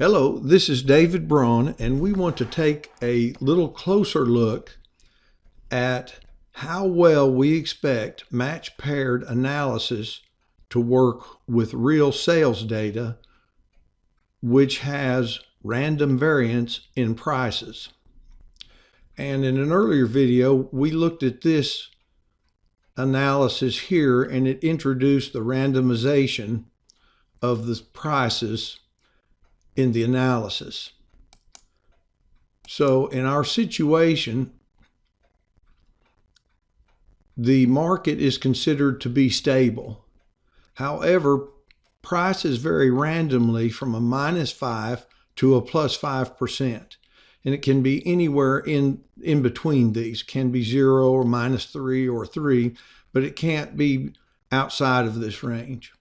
Hello, this is David Braun, and we want to take a little closer look at how well we expect match-paired analysis to work with real sales data, which has random variance in prices. And in an earlier video, we looked at this analysis here, and it introduced the randomization of the prices in the analysis. So in our situation, the market is considered to be stable. However, prices vary randomly from a -5 to a +5%. And it can be anywhere in between these. It can be 0 or -3 or 3, but it can't be outside of this range.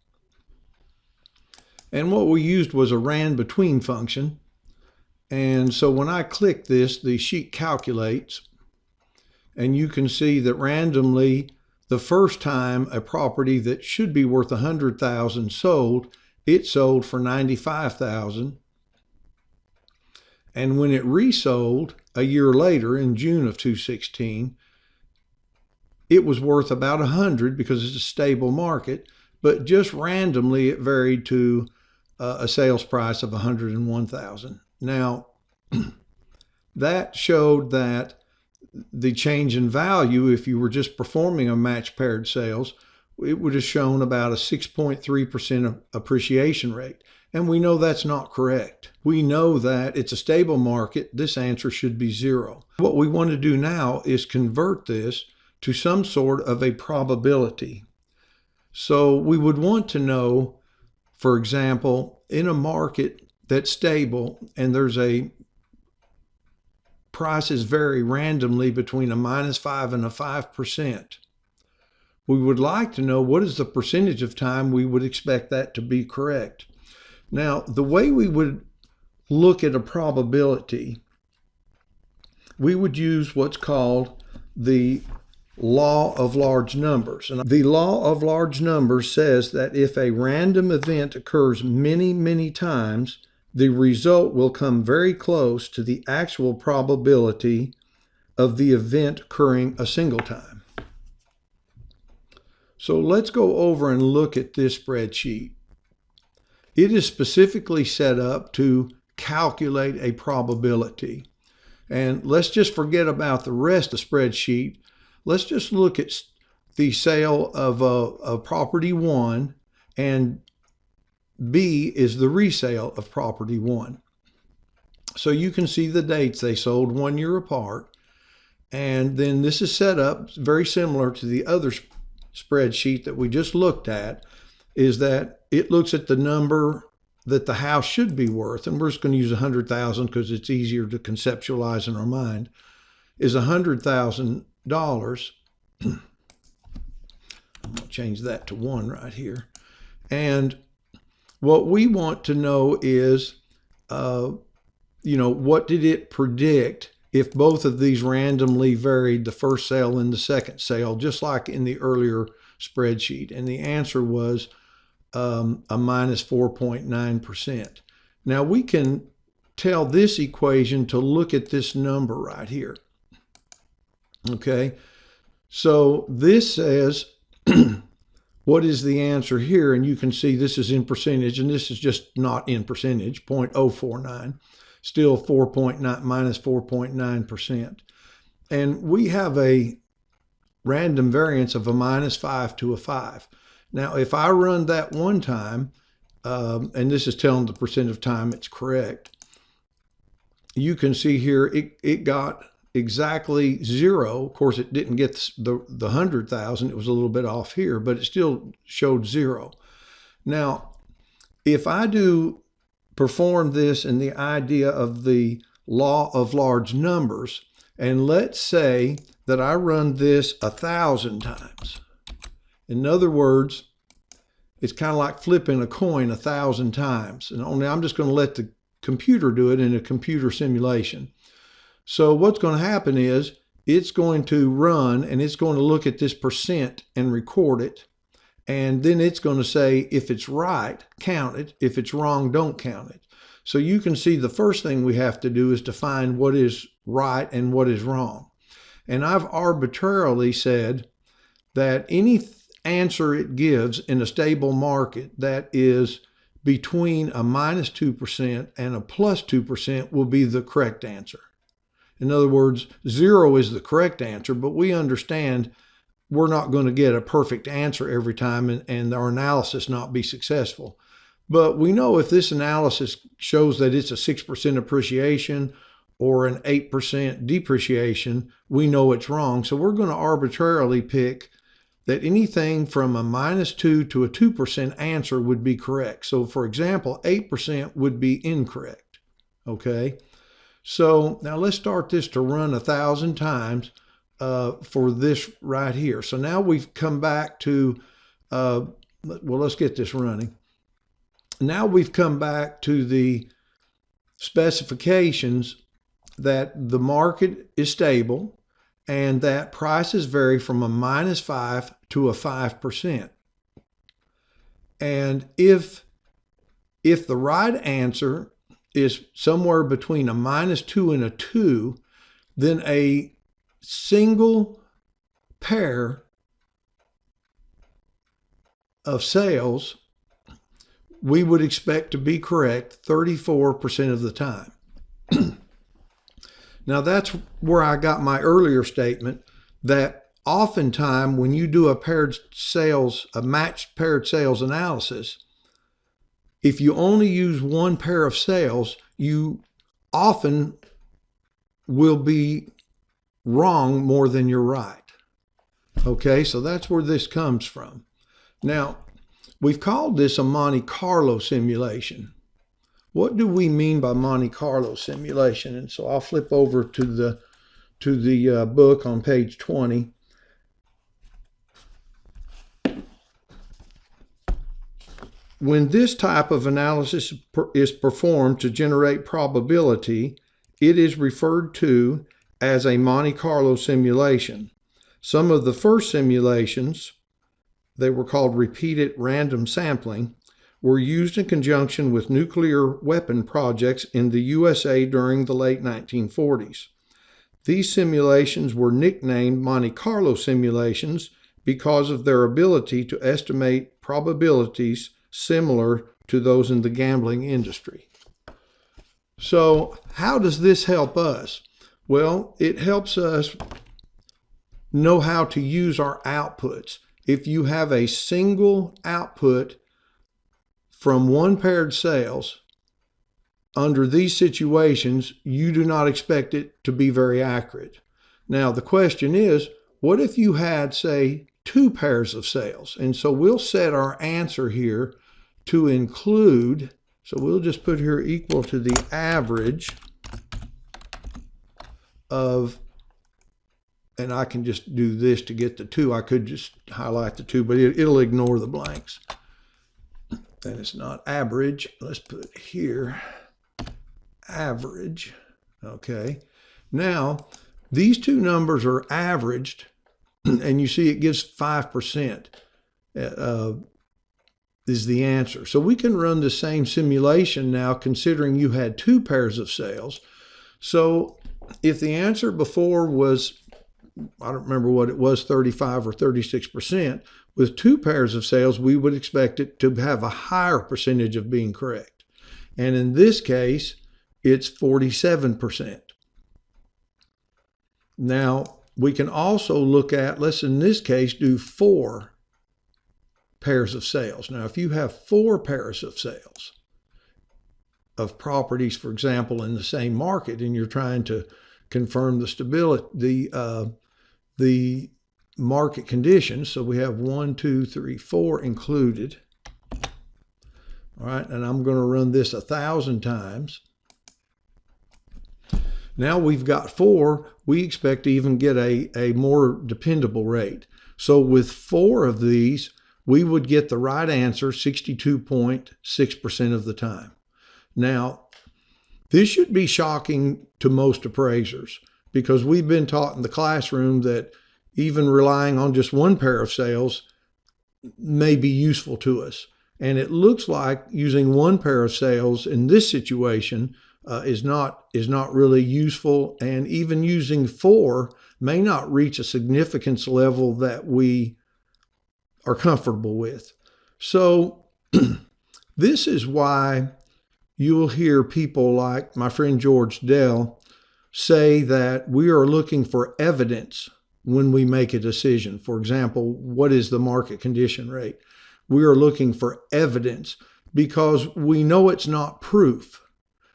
And what we used was a ran between function. And so when I click this, the sheet calculates, and you can see that randomly, the first time a property that should be worth $100,000 sold, it sold for $95,000. And when it resold a year later in June of 2016, it was worth about $100 because it's a stable market, but just randomly it varied to a sales price of $101,000. Now, that showed that the change in value, if you were just performing a match paired sales, it would have shown about a 6.3% appreciation rate. And we know that's not correct. We know that it's a stable market. This answer should be 0. What we want to do now is convert this to some sort of a probability. So we would want to know, for example, in a market that's stable and there's prices vary randomly between a -5 and a 5%. We would like to know what is the percentage of time we would expect that to be correct. Now, the way we would look at a probability, we would use what's called the law of large numbers. And the law of large numbers says that if a random event occurs many, many times, the result will come very close to the actual probability of the event occurring a single time. So let's go over and look at this spreadsheet. It is specifically set up to calculate a probability. And let's just forget about the rest of the spreadsheet. Let's just look at the sale of a property 1, and B is the resale of property 1. So you can see the dates they sold 1 year apart. And then this is set up very similar to the other spreadsheet that we just looked at, is that it looks at the number that the house should be worth, and we're just going to use 100,000 because it's easier to conceptualize in our mind, is $100,000. I'm going to change that to 1 right here. And what we want to know is, what did it predict if both of these randomly varied, the first sale and the second sale, just like in the earlier spreadsheet? And the answer was a -4.9%. Now we can tell this equation to look at this number right here. Okay, so this says what is the answer here, and you can see this is in percentage, and this is just not in percentage, 0.049, still -4.9%. And we have a random variance of a -5 to a 5. Now, if I run that one time, and this is telling the percent of time it's correct, you can see here it got exactly 0. Of course, it didn't get the 100,000. It was a little bit off here, but it still showed 0. Now, if I do perform this in the idea of the law of large numbers, and let's say that I run this 1,000 times. In other words, it's kind of like flipping a coin 1,000 times. And only I'm just going to let the computer do it in a computer simulation. So what's going to happen is it's going to run and it's going to look at this percent and record it. And then it's going to say, if it's right, count it. If it's wrong, don't count it. So you can see the first thing we have to do is define what is right and what is wrong. And I've arbitrarily said that any answer it gives in a stable market that is between a -2% and a +2% will be the correct answer. In other words, 0 is the correct answer, but we understand we're not going to get a perfect answer every time and our analysis not be successful. But we know if this analysis shows that it's a 6% appreciation or an 8% depreciation, we know it's wrong. So we're going to arbitrarily pick that anything from a -2 to a 2% answer would be correct. So for example, 8% would be incorrect. Okay. So now let's start this to run 1,000 times for this right here. So now we've come back to, well, let's get this running. Now we've come back to the specifications that the market is stable and that prices vary from a -5 to a 5%. And if the right answer is somewhere between a -2 and a 2, then a single pair of sales we would expect to be correct 34% of the time. Now that's where I got my earlier statement that oftentimes when you do a matched paired sales analysis, if you only use one pair of sales, you often will be wrong more than you're right. Okay, so that's where this comes from. Now, we've called this a Monte Carlo simulation. What do we mean by Monte Carlo simulation? And so I'll flip over to the book on page 20. When this type of analysis is performed to generate probability, it is referred to as a Monte Carlo simulation. Some of the first simulations, they were called repeated random sampling, were used in conjunction with nuclear weapon projects in the USA during the late 1940s. These simulations were nicknamed Monte Carlo simulations because of their ability to estimate probabilities similar to those in the gambling industry. So how does this help us? Well, it helps us know how to use our outputs. If you have a single output from one paired sales, under these situations, you do not expect it to be very accurate. Now, the question is, what if you had, say, two pairs of sales? And so we'll set our answer here to include, so we'll just put here equal to the average of, and I can just do this to get the 2. I could just highlight the 2, but it'll ignore the blanks. And it's not average. Let's put here average. Okay. Now, these two numbers are averaged, and you see it gives 5% is the answer. So we can run the same simulation now, considering you had two pairs of sales. So if the answer before was, I don't remember what it was, 35 or 36%, with two pairs of sales, we would expect it to have a higher percentage of being correct. And in this case, it's 47%. Now, we can also look at, let's in this case do 4 pairs of sales. Now, if you have 4 pairs of sales of properties, for example, in the same market, and you're trying to confirm the stability, the market conditions. So we have 1, 2, 3, 4 included. All right, and I'm going to run this 1,000 times. Now we've got 4, we expect to even get a more dependable rate. So with 4 of these, we would get the right answer 62.6% of the time. Now, this should be shocking to most appraisers because we've been taught in the classroom that even relying on just one pair of sales may be useful to us. And it looks like using one pair of sales in this situation is not really useful, and even using 4 may not reach a significance level that we are comfortable with. So this is why you'll hear people like my friend George Dell say that we are looking for evidence when we make a decision. For example, what is the market condition rate? We are looking for evidence because we know it's not proof.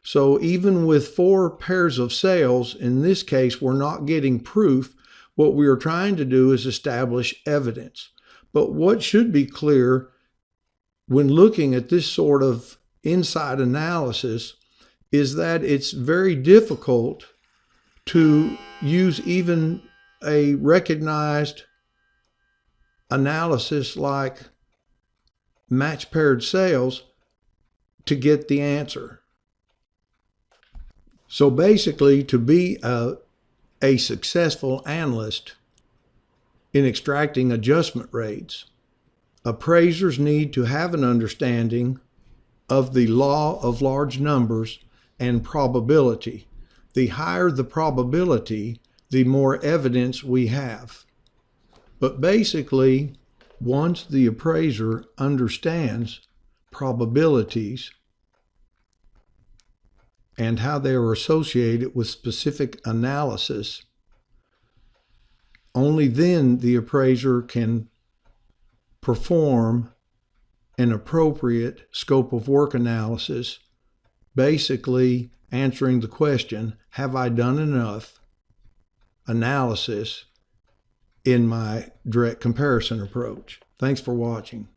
So even with 4 pairs of sales, in this case, we're not getting proof. What we are trying to do is establish evidence. But what should be clear when looking at this sort of inside analysis is that it's very difficult to use even a recognized analysis like match paired sales to get the answer. So basically, to be a successful analyst in extracting adjustment rates, appraisers need to have an understanding of the law of large numbers and probability. The higher the probability, the more evidence we have. But basically, once the appraiser understands probabilities and how they are associated with specific analysis, only then the appraiser can perform an appropriate scope of work analysis, basically answering the question, have I done enough analysis in my direct comparison approach? Thanks for watching.